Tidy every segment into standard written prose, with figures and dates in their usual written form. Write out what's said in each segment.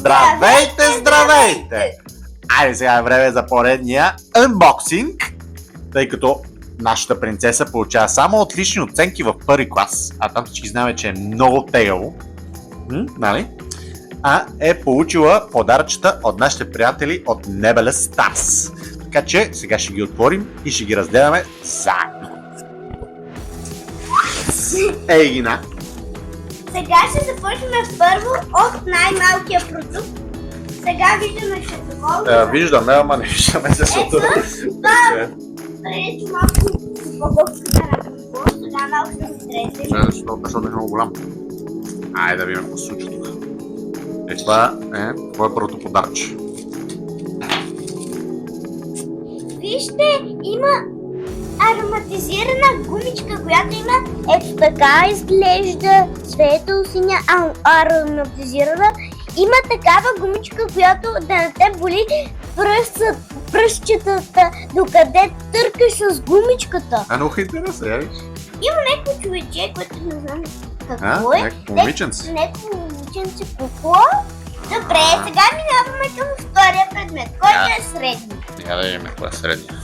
Здравейте, здравейте! Айде сега е време за поредния unboxing, тъй като нашата принцеса получава само отлични оценки в първи клас, а там всички знаем, че е много тегаво, нали? А е получила подаръчета от нашите приятели от Nebulous Stars. Така че сега ще ги отворим и ще ги разгледаме заедно. Ей, Гина! Сега ще започнем първо от най-малкия продукт. Сега виждаме шоколада. Виждаме, ама не виждаме защото... Преди малко по-гъвка да направим. Сега малко ще се трезе. Защото е много голям. Айде да видим какво се случва тук. Това е първото подаръче. Вижте, има ароматизирана гумичка, която има ето така изглежда, светло-синя ароматизирана. Има такава гумичка, която да не те боли пръстчетата, докъде търкаш с гумичката. Много интересно, я виж. Има някакво човече, което не знам какво е. Някакво момиченце. Някакво момиченце какво? Добре, сега минаваме към втория предмет, който е средни. Я да видим какво е средния.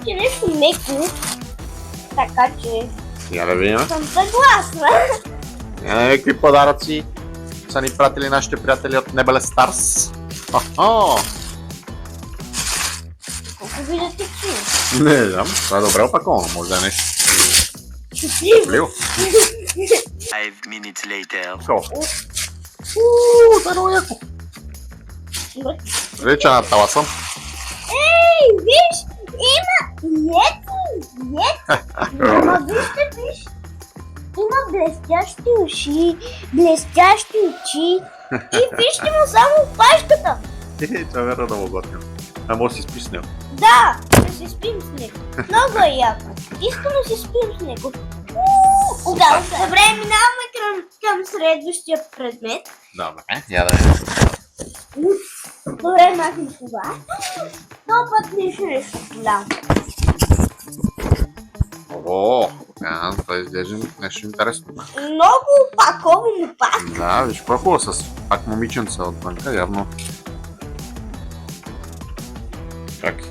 Нещо меко, така че Я да видим. съм съгласна. Я да видим какви подаръци са ни пратили нашите приятели от Nebulous Stars. Хо-хо! Колко виждате че? Не знам, това е добре опаковано, може да е нещо Чупливо. чупливо. 5 minutes later. Това е много яко. Реча на таласа. Ей, виж, има йети. Ама виж. Има блестящи уши, блестящи очи и вижте му само пащата. Това е верно много готино. А може да си спиш с него. Да, да си спим с него. Много е яко. Искам да си спим с него. Добре, минаваме към следващия предмет. Добре, я да видим. Добре, махнем това. Това път нещо голямо. О, това изглежда нещо интересно. Много опаковано пак. Да, виж какво е хубаво с пак момиченца отвънка, явно. Чакай.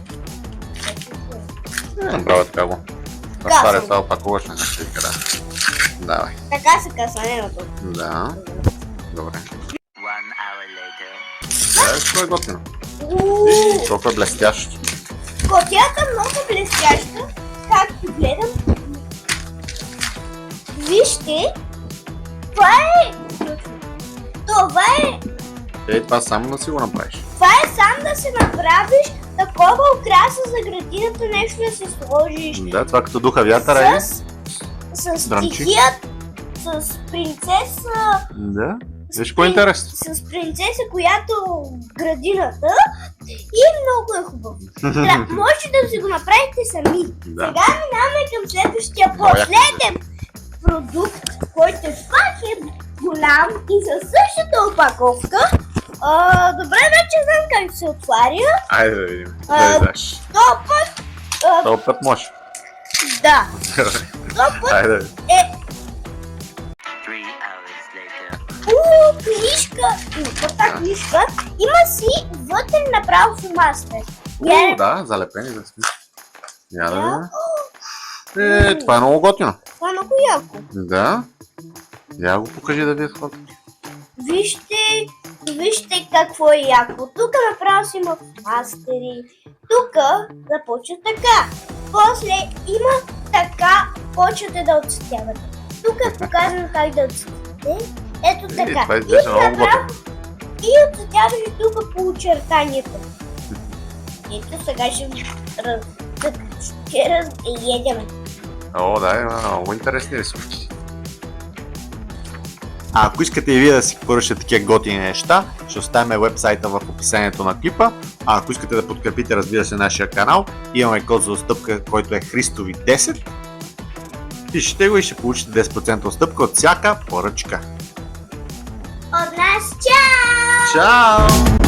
Направо е така го. Разтаря това опаковаш на нещо и къде. Давай. Така се касането. Да. Добре. 1 hour later. Да, това е готино. Колко е блестящо. Котята е много блестяща, както гледам. Вижте, това е... Това само да си го направиш. Това е сам да си направиш такова украса за градината, нещо да си сложиш. Да, това като духа вятъра е. С Дранчи. стихият, с принцеса. Да. Виж какво е интересно. С принцеса, която градината и много е хубаво. Може да си го направите сами. Да. Сега минаваме към следващия последен продукт, който пак е голям и със същата опаковка. Добре, вече знам как се отваря. Айде да видим. Да знаеш. Този път може. Да. Този път Айде да видим. 3 hours later. Книжка. Каква книжка? Има си вътре направо фломастер. Да, залепени за смисъл. Я да видим. Това е много готино. Това е много яко. Да. Я го покажи да видят хората. Вижте какво е яко. Тук направо си има мастери. Тук започва така. После има така, почвате да отцветявате. Тук е показано как да отцветите. Ето така. Това изглежда много готино. И отцветяваш тук по очертанията. Ето сега ще разедем. О, да, има много интересни ресурси. А ако искате и вие да си поръчате такива готини неща, ще оставим вебсайта в описанието на клипа. А ако искате да подкрепите, разбира се, нашия канал, имаме код за отстъпка, който е Христови10. Пишете го и ще получите 10% отстъпка от всяка поръчка. От нас, чао! Чао!